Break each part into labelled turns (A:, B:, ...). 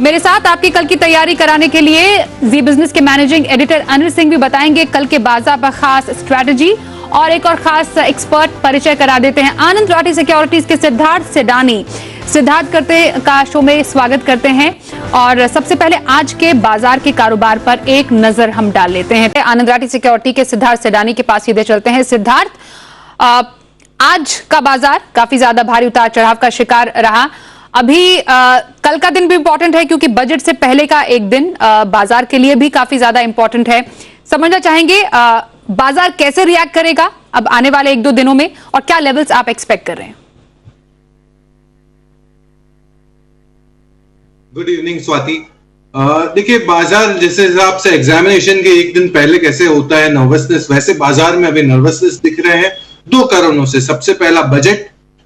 A: मेरे साथ आपकी कल की तैयारी कराने के लिए जी बिजनेस के मैनेजिंग एडिटर अनिल सिंह भी बताएंगे कल के बाजार पर खास स्ट्रेटजी, और एक और खास एक्सपर्ट परिचय करा देते हैं। आनंद राठी सिक्योरिटीज के सिद्धार्थ सेडानी सिद्धार्थ करते का शो में स्वागत करते हैं। और सबसे पहले आज के बाजार के कारोबार पर एक नजर हम डाल लेते हैं। आनंद राठी सिक्योरिटी के सिद्धार्थ सेडानी के पास सीधे चलते हैं। सिद्धार्थ, आज का बाजार काफी ज्यादा भारी उतार चढ़ाव का शिकार रहा। अभी कल का दिन भी इंपॉर्टेंट है क्योंकि बजट से पहले का एक दिन बाजार के लिए भी काफी ज्यादा इंपॉर्टेंट है। समझना चाहेंगे बाजार कैसे रिएक्ट करेगा अब आने वाले एक दो दिनों में, और क्या लेवल्स आप एक्सपेक्ट कर रहे हैं?
B: Good evening Swati. देखिए, बाजार जैसे हिसाब से एग्जामिनेशन के एक दिन पहले कैसे होता है नर्वसनेस, वैसे बाजार में अभी नर्वसनेस दिख रहे हैं दो कारणों से। सबसे पहला बजट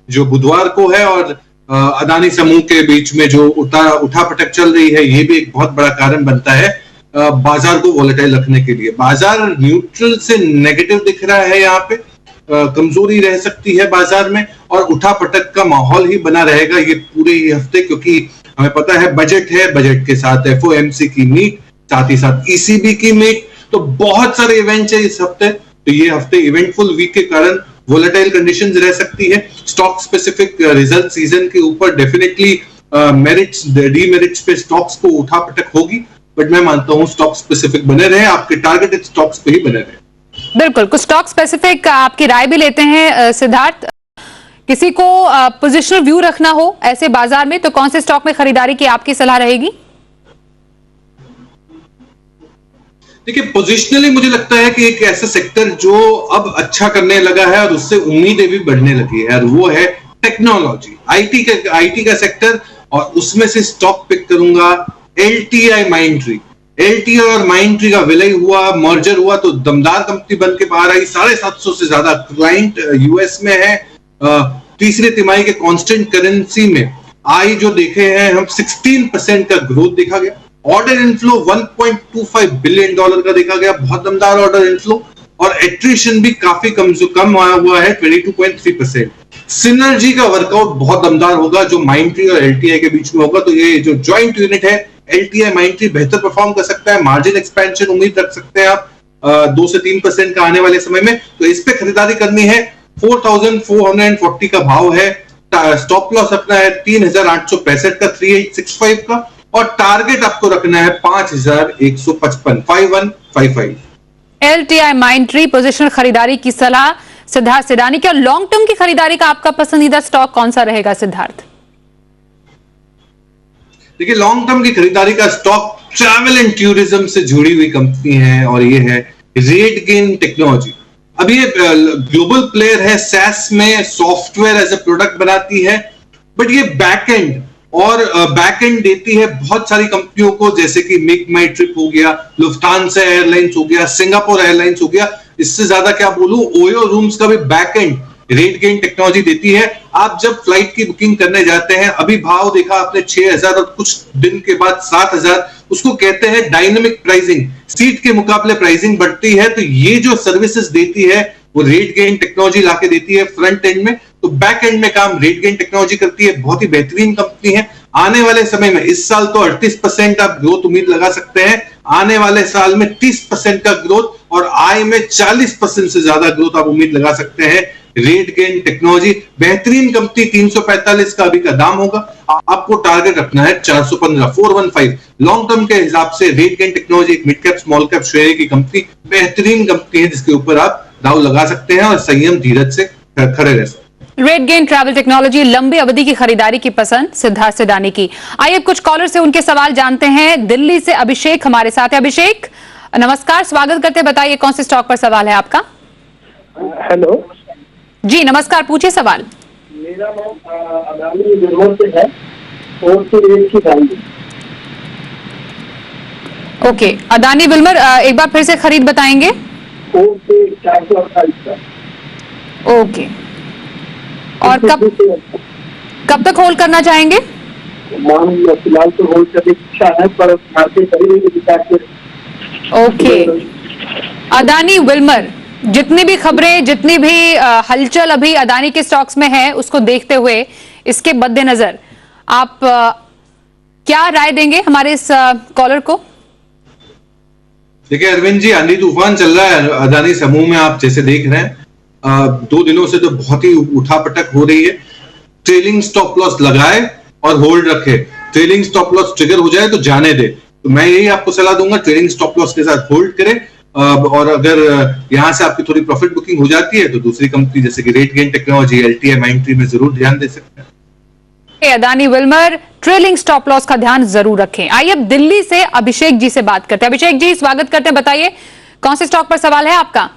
B: जो बुधवार को है, और अदानी समूह के बीच में जो उठापटक चल रही है, ये भी एक बहुत बड़ा कारण बनता है बाजार को वोलेटाइल रखने के लिए। बाजार न्यूट्रल से नेगेटिव दिख रहा है, यहाँ पे कमजोरी रह सकती है बाजार में, और उठापटक का माहौल ही बना रहेगा ये पूरे ही हफ्ते, क्योंकि हमें पता है बजट है, बजट के साथ एफओएमसी की मीट, साथ ही साथ ईसीबी की मीट, तो बहुत सारे इवेंट्स है इस हफ्ते। तो ये हफ्ते इवेंटफुल वीक के कारण वोलेटाइल कंडीशंस रह सकती है। स्टॉक स्पेसिफिक रिजल्ट सीजन के ऊपर डेफिनेटली मेरिट्स डीमेरिट्स पे स्टॉक्स को उठापटक होगी, बट मैं मानता हूं स्टॉक स्पेसिफिक बने रहे, आपके टारगेटेड स्टॉक्स पे ही बने रहे।
A: बिल्कुल, कुछ स्टॉक स्पेसिफिक आपकी राय भी लेते हैं सिद्धार्थ। किसी को पोजिशनल व्यू रखना हो ऐसे बाजार में तो कौन से स्टॉक में खरीदारी की आपकी सलाह रहेगी?
B: देखिए, पोजिशनली मुझे लगता है कि एक ऐसा सेक्टर जो अब अच्छा करने लगा है और उससे उम्मीदें भी बढ़ने लगी है, और वो है टेक्नोलॉजी, आईटी का सेक्टर, और उसमें से स्टॉक पिक करूंगा एलटीआई माइंडट्री। एलटीआई और माइंडट्री का विलय हुआ, मर्जर हुआ, तो दमदार कंपनी बन के बाहर आई। 750 से ज्यादा क्लाइंट यूएस में है। तीसरे तिमाही के कांस्टेंट करेंसी में आई जो देखे हैं हम 16% का ग्रोथ देखा गया। ऑर्डर इनफ्लो $1.25 बिलियन का देखा गया, बहुत दमदार ऑर्डर इनफ्लो, और एट्रिशन भी काफी कम आया हुआ है 22.3%। सिनर्जी का वर्कआउट बहुत दमदार होगा जो माइंडट्री और एलटीआई के बीच में होगा। तो ये जो ज्वाइंट यूनिट है एलटीआई माइंडट्री बेहतर परफॉर्म कर सकता है, मार्जिन एक्सपेंशन उम्मीद रख सकते हैं आप 2 से 3% का आने वाले समय में। तो इस पे खरीदारी करनी है। 4440 का भाव है, स्टॉप लॉस रखना है 3865 का, 3865 का, और टारगेट आपको रखना है 5155, 5155।
A: एलटीआई माइंडट्री पोजीशनल खरीदारी की सलाह सिद्धार्थ सेडानी की। और लॉन्ग टर्म की खरीदारी का आपका पसंदीदा स्टॉक कौन सा रहेगा सिद्धार्थ?
B: देखिए, लॉन्ग टर्म की खरीदारी का स्टॉक ट्रैवल एंड टूरिज्म से जुड़ी हुई कंपनी है, और ये है रेडगेन टेक्नोलॉजी। अब ये ग्लोबल प्लेयर है, सैस में सॉफ्टवेयर एज ए प्रोडक्ट बनाती है, बट ये बैकएंड देती है बहुत सारी कंपनियों को, जैसे कि मेक माई ट्रिप हो गया, लुफ्तांसा एयरलाइंस हो गया, सिंगापुर एयरलाइंस हो गया। इससे ज्यादा क्या बोलूं, ओयो रूम्स का भी बैकएंड रेडगेन टेक्नोलॉजी देती है। आप जब फ्लाइट की बुकिंग करने जाते हैं, अभी भाव देखा आपने 6000 और कुछ दिन के बाद 7000, उसको कहते हैं डायनेमिक प्राइसिंग। सीट के मुकाबले प्राइसिंग बढ़ती है, तो ये जो सर्विसेज देती है वो रेडगेन टेक्नोलॉजी लाके देती है फ्रंट एंड में, तो बैक एंड में काम रेडगेन टेक्नोलॉजी करती है। बहुत ही बेहतरीन कंपनी है। आने वाले समय में, इस साल तो 38% आप ग्रोथ उम्मीद लगा सकते हैं, आने वाले साल में 30% का ग्रोथ, और आय में 40% से ज्यादा ग्रोथ आप उम्मीद लगा सकते हैं। रेडगेन टेक्नोलॉजी बेहतरीन कंपनी, 345 का अभी का दाम होगा। आपको टारगेट रखना है 415, 415। लॉन्ग टर्म के हिसाब से रेडगेन टेक्नोलॉजी एक mid cap small cap share की कंपनी, बेहतरीन कंपनी है जिसके ऊपर आप दाव लगा सकते हैं और संयम धीरज से खड़े रह सकते हैं।
A: रेडगेन ट्रैवल टेक्नोलॉजी, लंबी अवधि की खरीदारी की पसंद सिद्धार्थ सेडानी की। आइए कुछ कॉलर से उनके सवाल जानते हैं। दिल्ली से अभिषेक हमारे साथ है। अभिषेक नमस्कार, स्वागत करते हैं। बताइए कौन से स्टॉक पर सवाल है आपका?
C: हेलो
A: जी नमस्कार, पूछिए सवाल।
C: मेरा नाम अदानी विल्मर से है, और की गाड़ी।
A: ओके, अदानी विल्मर एक बार फिर से खरीद बताएंगे?
C: 428 का।
A: ओके, और कब तक होल्ड करना चाहेंगे?
C: फिलहाल तो होल्ड करने की इच्छा है, पर मार्केट
A: ओके, अदानी विल्मर, जितनी भी खबरें, जितनी भी हलचल अभी अदानी के स्टॉक्स में है, उसको देखते हुए, इसके मद्देनजर आप क्या राय देंगे हमारे इस कॉलर को?
B: देखिए अरविंद जी, आंधी तूफान चल रहा है अदानी समूह में, आप जैसे देख रहे हैं 2 दिनों से तो बहुत ही उठापटक हो रही है। ट्रेलिंग स्टॉप लॉस लगाए और होल्ड रखे। ट्रेलिंग स्टॉप लॉस ट्रिगर हो जाए तो जाने दे। तो मैं यही आपको सलाह दूंगा, ट्रेलिंग स्टॉप लॉस के साथ होल्ड करें। और अगर यहां से आपकी थोड़ी प्रॉफिट बुकिंग हो जाती है तो दूसरी कंपनी जैसे कि रेटगेन टेक्नोलॉजी, LTI, माइंडट्री में जरूर ध्यान दे सकते हैं।
A: Adani Wilmer trailing stop loss का ध्यान जरूर रखें। आइए अब दिल्ली से अभिषेक जी से बात करते हैं। अभिषेक जी, स्वागत करते हैं। बताइए कौन से स्टॉक पर सवाल है आपका?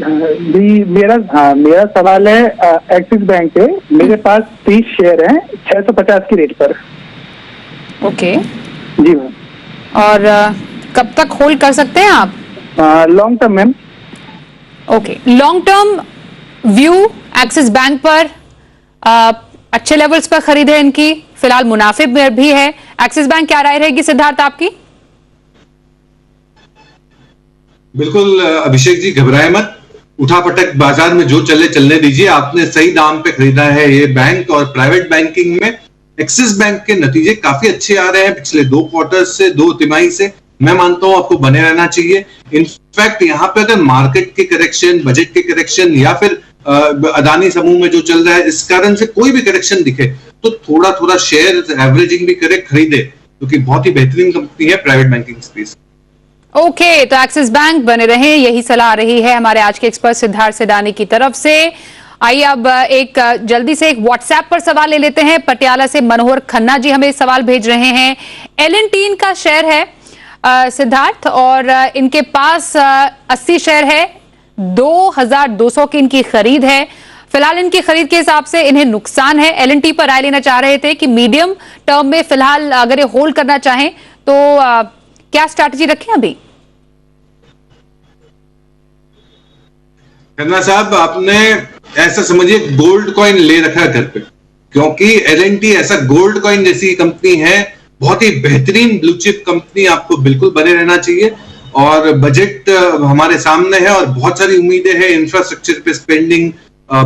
C: जी, मेरा सवाल है एक्सिस बैंक है। मेरे पास 30 शेयर हैं 650 की रेट पर।
A: ओके
C: जी मैम।
A: और कब तक होल्ड कर सकते हैं आप?
C: Long term ma'am.
A: Okay, long term view axis bank पर अच्छे लेवल्स पर खरीद है इनकी, फिलहाल मुनाफे में भी है। एक्सिस बैंक, क्या राय रहेगी सिद्धार्थ आपकी?
B: बिल्कुल अभिषेक जी, घबराए मत। उठापटक बाजार में जो चलने दीजिए। आपने सही दाम पे खरीदा है ये बैंक। और प्राइवेट बैंकिंग में एक्सिस बैंक के नतीजे काफी अच्छे आ रहे हैं पिछले 2 क्वार्टर से, 2 तिमाही से। मैं मानता हूं आपको बने रहना चाहिए। इनफैक्ट यहाँ पे अगर मार्केट के करेक्शन, बजट के करेक्शन या फिर अदानी समूह में जो चल रहा है इस कारण से कोई भी करेक्शन दिखे तो थोड़ा थोड़ा शेयर एवरेजिंग भी करे, खरीदे, क्योंकि बहुत ही बेहतरीन कंपनी है प्राइवेट बैंकिंग स्पेस।
A: ओके, तो एक्सिस बैंक बने रहे, यही सलाह रही है हमारे आज के एक्सपर्ट सिद्धार्थ सिडानी की तरफ से। आइए अब एक जल्दी से एक व्हाट्सएप पर सवाल ले लेते हैं। पटियाला से मनोहर खन्ना जी हमें सवाल भेज रहे हैं। L&T का शेयर है सिद्धार्थ, और इनके पास 80 शेयर है। 2200 की इनकी खरीद है। फिलहाल इनकी खरीद के हिसाब से इन्हें नुकसान है। L&T पर राय लेना चाह रहे थे कि मीडियम टर्म में फिलहाल अगर ये होल्ड करना चाहें तो क्या स्ट्रैटेजी रखें अभी?
B: खन्ना साहब, आपने ऐसा समझिए गोल्ड कॉइन ले रखा है घर पे, क्योंकि L&T ऐसा गोल्ड कॉइन जैसी कंपनी है, बहुत ही बेहतरीन ब्लू चिप कंपनी। आपको बिल्कुल बने रहना चाहिए। और बजट हमारे सामने है और बहुत सारी उम्मीदें हैं इंफ्रास्ट्रक्चर पे स्पेंडिंग,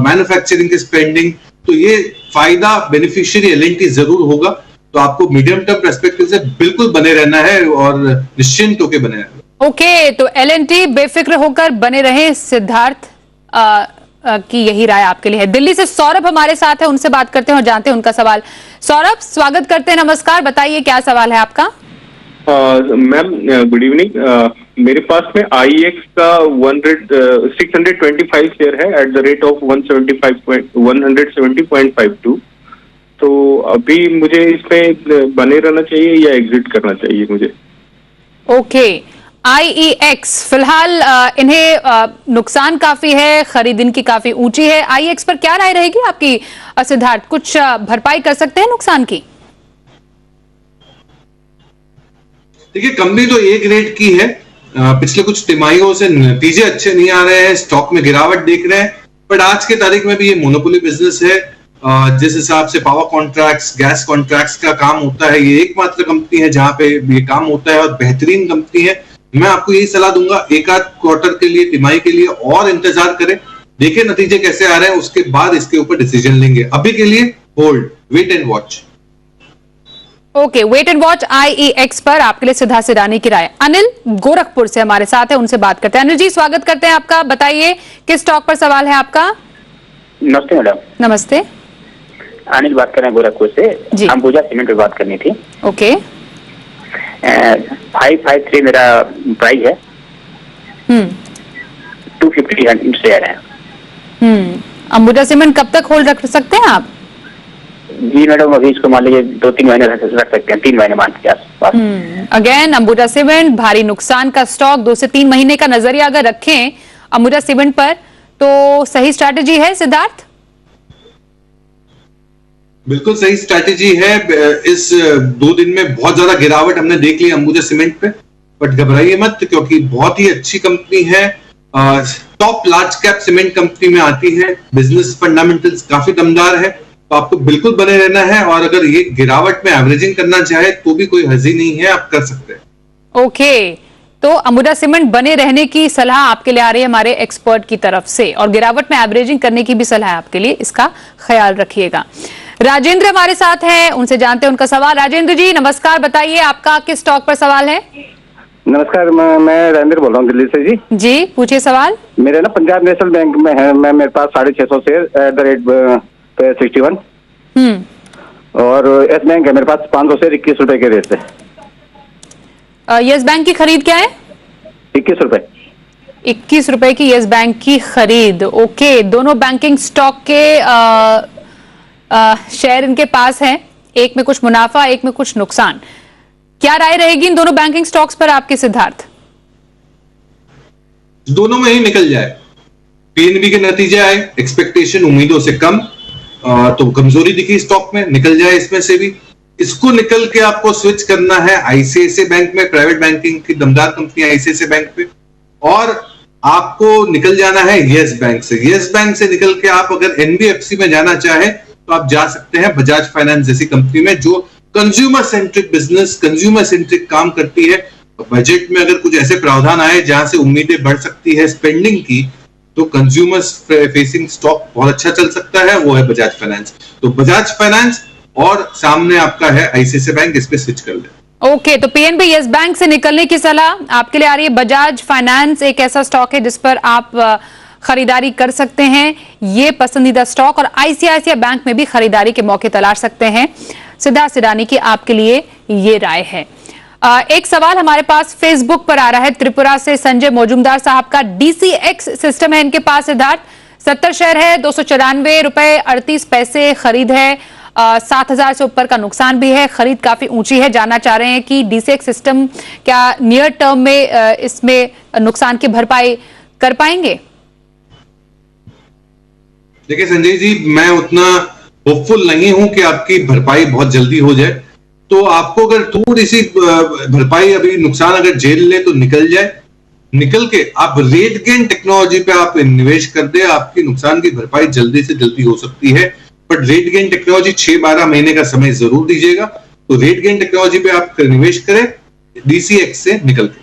B: मैन्युफैक्चरिंग की स्पेंडिंग। तो ये फायदा बेनिफिशियरी L&T जरूर होगा। तो आपको मीडियम टर्म पर्सपेक्टिव से बिल्कुल बने रहना है और निश्चिंत होकर बने रहना।
A: ओके, तो L&T बेफिक्र होकर बने रहे, सिद्धार्थ की यही राय आपके लिए है। दिल्ली से सौरभ हमारे साथ है, उनसे बात करते हैं और जानते हैं उनका सवाल। सौरभ, स्वागत करते हैं, नमस्कार। बताइए क्या सवाल है आपका?
D: Ma'am good evening. मेरे पास में IEX का 625 शेयर है एट द रेट ऑफ 170.52। तो अभी मुझे इसमें बने रहना चाहिए या एग्जिट करना चाहिए मुझे?
A: ओके, IEX फिलहाल इन्हें नुकसान काफी है, खरीद इनकी काफी ऊंची है। IEX पर क्या राय रहेगी आपकी सिद्धार्थ? कुछ भरपाई कर सकते हैं नुकसान की?
B: देखिए, कंपनी तो एक रेट की है। पिछले कुछ तिमाहियों से नतीजे अच्छे नहीं आ रहे हैं, स्टॉक में गिरावट देख रहे हैं। बट आज के तारीख में भी ये मोनोपोली बिजनेस है। जिस हिसाब से पावर कॉन्ट्रैक्ट्स, गैस कॉन्ट्रैक्ट्स का काम होता है, ये एकमात्र कंपनी है जहां पे ये काम होता है और बेहतरीन कंपनी है। मैं आपको यही सलाह दूंगा, एक आध क्वार्टर के लिए, तिमाही के लिए और इंतजार करें, देखें नतीजे कैसे आ रहे हैं, उसके बाद इसके ऊपर डिसीजन लेंगे। अभी के लिए hold, wait and watch.
A: Okay, wait and watch IEX पर आपके लिए सिद्धार्थ सिडानी की राय। अनिल गोरखपुर से हमारे साथ है, उनसे बात करते हैं। अनिल जी, स्वागत करते हैं आपका। बताइए किस स्टॉक पर सवाल है आपका?
E: नमस्ते मैडम।
A: नमस्ते,
E: अनिल बात कर रहे हैं गोरखपुर से। अंबुजा सीमेंट पे बात करनी थी।
A: ओके,
E: 553 मेरा प्राइस है। 250 शेयर है।
A: अंबुजा सीमेंट कब तक होल्ड रख सकते हैं आप?
E: जी मैडम, अभी इसको मान लीजिए 2-3 महीने रख सकते हैं, 3 महीने मान के आसपास।
A: अगेन अंबुजा सीमेंट भारी नुकसान का स्टॉक, 2 से 3 महीने का नजरिया अगर रखें अंबुजा सीमेंट पर तो सही स्ट्रैटेजी है सिद्धार्थ?
B: बिल्कुल सही स्ट्रैटेजी है। इस 2 दिन में बहुत ज्यादा गिरावट हमने देख ली अंबुजा सीमेंट पे, बट घबराइए मत, क्योंकि बहुत ही अच्छी कंपनी है। Top large cap cement company में आती है। बिजनेस फंडामेंटल्स काफी दमदार है, तो आपको बिल्कुल बने रहना है। और अगर ये गिरावट में एवरेजिंग करना चाहे तो भी कोई हर्जी नहीं है, आप कर सकते हैं।
A: ओके, तो अंबुजा सीमेंट बने रहने की सलाह आपके लिए आ रही है हमारे एक्सपर्ट की तरफ से, और गिरावट में एवरेजिंग करने की भी सलाह है आपके लिए, इसका ख्याल रखिएगा। राजेंद्र हमारे साथ हैं, उनसे जानते हैं उनका सवाल। राजेंद्र जी नमस्कार, बताइए आपका किस स्टॉक पर सवाल है?
F: नमस्कार, मैं राजेंद्र बोल रहा हूँ दिल्ली से।
A: जी पूछिए सवाल।
F: मेरे ना पंजाब नेशनल बैंक में है, मेरे पास 650 शेयर @61 और यस बैंक है मेरे पास 500 शेयर 21 रुपए के रेट से।
A: यस बैंक की खरीद क्या है?
F: 21 रुपए।
A: 21 रुपए की यस बैंक की खरीद। ओके, दोनों बैंकिंग स्टॉक के शेयर इनके पास हैं, एक में कुछ मुनाफा एक में कुछ नुकसान। क्या राय रहेगी इन दोनों बैंकिंग स्टॉक्स पर आपके सिद्धार्थ?
B: दोनों में ही निकल जाए। पीएनबी के नतीजे आए एक्सपेक्टेशन उम्मीदों से कम, तो कमजोरी दिखी स्टॉक में, निकल जाए इसमें से भी। इसको निकल के आपको स्विच करना है आईसीआईसीआई बैंक में, प्राइवेट बैंकिंग की दमदार कंपनी आईसीआईसीआई बैंक पे, और आपको निकल जाना है यस बैंक से। यस बैंक से निकल के आप अगर एनबीएफसी में जाना चाहे तो आप जा सकते हैं बजाज फाइनेंस जैसी कंपनी में, जो consumer centric business, consumer centric काम करती है। बजट में अगर कुछ ऐसे प्रावधान आए जहां से उम्मीदें बढ़ सकती है स्पेंडिंग की, तो कंज्यूमर फेसिंग स्टॉक बहुत अच्छा चल सकता है, वो है बजाज फाइनेंस। तो बजाज फाइनेंस और सामने आपका है आईसीआईसीआई बैंक, इस पे स्विच कर ले।
A: ओके, तो पीएनबी यस बैंक से निकलने की सलाह आपके लिए आ रही है। बजाज फाइनेंस एक ऐसा स्टॉक है जिस पर आप खरीदारी कर सकते हैं, ये पसंदीदा स्टॉक, और आईसीआईसीआई बैंक में भी खरीदारी के मौके तलाश सकते हैं। सिद्धार्थ सिडानी की आपके लिए ये राय है। एक सवाल हमारे पास फेसबुक पर आ रहा है त्रिपुरा से संजय मौजूमदार साहब का। डीसीएक्स सिस्टम है इनके पास सिद्धार्थ, 70 शेयर है, 294 रुपए 38 पैसे खरीद है, 7,000 से ऊपर का नुकसान भी है, खरीद काफी ऊंची है। जानना चाह रहे हैं कि डीसीएक्स सिस्टम क्या नियर टर्म में इसमें नुकसान की भरपाई कर पाएंगे?
B: देखिए संजय जी, मैं उतना होपफुल नहीं हूं कि आपकी भरपाई बहुत जल्दी हो जाए। तो आपको अगर थोड़ी सी भरपाई, अभी नुकसान अगर झेल ले तो निकल जाए, निकल के आप रेट गेन टेक्नोलॉजी पे आप निवेश कर दे, आपकी नुकसान की भरपाई जल्दी से जल्दी हो सकती है। बट रेट गेन टेक्नोलॉजी 6-12 महीने का समय जरूर दीजिएगा। तो रेट गेन टेक्नोलॉजी पे आप निवेश करें डीसीएक्स से निकल के।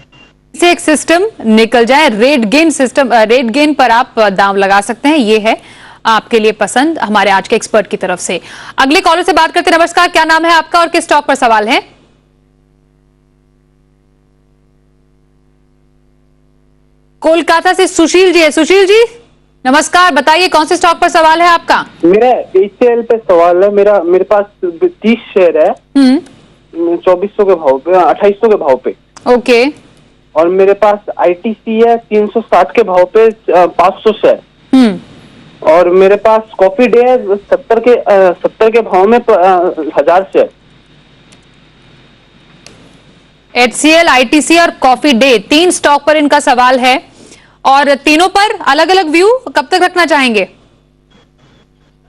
B: डीसीएक्स
A: सिस्टम निकल जाए, rate gain system, rate gain पर आप दांव लगा सकते हैं, ये है आपके लिए पसंद हमारे आज के एक्सपर्ट की तरफ से। अगले कॉलर से बात करते हैं। नमस्कार, क्या नाम है आपका और किस स्टॉक पर सवाल है? कोलकाता से सुशील जी है। सुशील जी नमस्कार, बताइए कौन से स्टॉक पर सवाल है आपका?
G: मेरा एचसीएल पे सवाल है। मेरे पास 30 शेयर है 2400 के भाव पे, 2800 के भाव पे।
A: ओके।
G: और मेरे पास आईटीसी है 360 के भाव पे 500 शेयर। और मेरे पास कॉफी डे है 70 के भाव में 1000 शेयर।
A: एचसीएल, आईटीसी और कॉफी डे, 3 स्टॉक पर इनका सवाल है, और तीनों पर अलग अलग व्यू कब तक रखना चाहेंगे?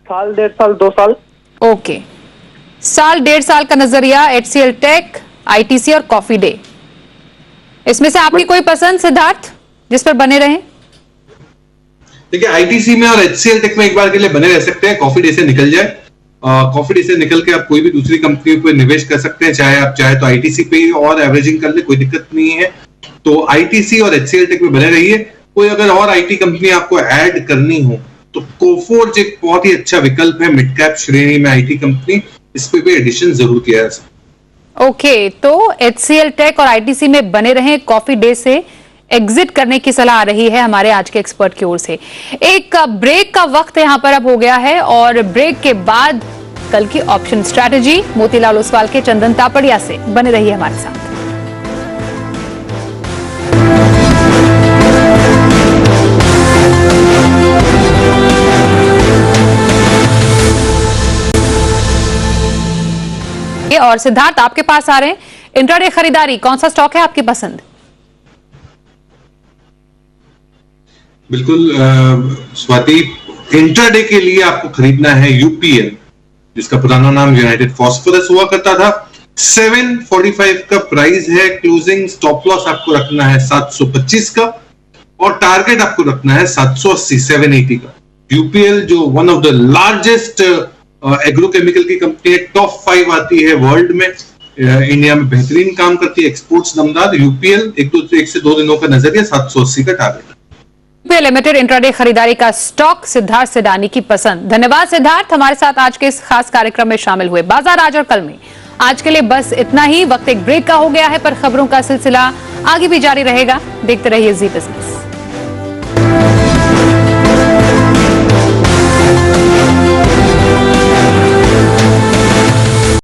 G: साल, 1.5 साल, 2 साल।
A: ओके, साल 1.5 साल का नजरिया एचसीएल टेक, आईटीसी और कॉफी डे। इसमें से आपकी कोई पसंद सिद्धार्थ जिस पर बने रहें?
B: देखिए आईटीसी में और एचसीएल टेक में एक बार के लिए बने रह सकते हैं, कॉफी डे से निकल जाए। कॉफी डे से निकल के आप कोई भी दूसरी कंपनी पे निवेश कर सकते हैं, चाहे आप चाहे तो आईटीसी पे ही और एवरेजिंग कर ले, कोई दिक्कत नहीं है। तो आईटीसी और एचसीएल टेक में बने रहिए। कोई अगर और आईटी कंपनी आपको ऐड करनी हो तो कोफोर्ज एक बहुत ही अच्छा विकल्प है, मिड कैप श्रेणी में आईटी कंपनी, इस पे भी एडिशन जरूर किया है।
A: ओके, तो एचसीएल टेक और आईटीसी में बने रहें, कॉफी डे से एग्जिट करने की सलाह आ रही है हमारे आज के एक्सपर्ट की ओर से। एक ब्रेक का वक्त यहां पर अब हो गया है, और ब्रेक के बाद कल की ऑप्शन स्ट्रैटेजी मोतीलाल ओसवाल के चंदन तापड़िया से। बने रहिए हमारे साथ। और सिद्धार्थ आपके पास आ रहे हैं, इंट्राडे खरीदारी, कौन सा स्टॉक है आपकी पसंद?
B: बिल्कुल स्वाति, इंट्राडे के लिए आपको खरीदना है यूपीएल, जिसका पुराना नाम यूनाइटेड फॉस्फोरस हुआ करता था। 745 का प्राइस है, क्लोजिंग स्टॉप लॉस आपको रखना है 725 का, और टारगेट आपको रखना है 780, 780 का। यूपीएल जो one of the largest agrochemical की कंपनी है, टॉप 5 आती है वर्ल्ड में, इंडिया में बेहतरीन काम करती है, एक्सपोर्ट्स दमदार। यूपीएल एक से 2 दिनों का नजरिया 780 का टारगेट।
A: लिमिटेड इंट्राडे खरीदारी का स्टॉक सिद्धार्थ सिडानी की पसंद। धन्यवाद सिद्धार्थ, हमारे साथ आज के इस खास कार्यक्रम में शामिल हुए। बाजार आज और कल में आज के लिए बस इतना ही। वक्त एक ब्रेक का हो गया है, पर खबरों का सिलसिला आगे भी जारी रहेगा। देखते रहिए जी बिजनेस।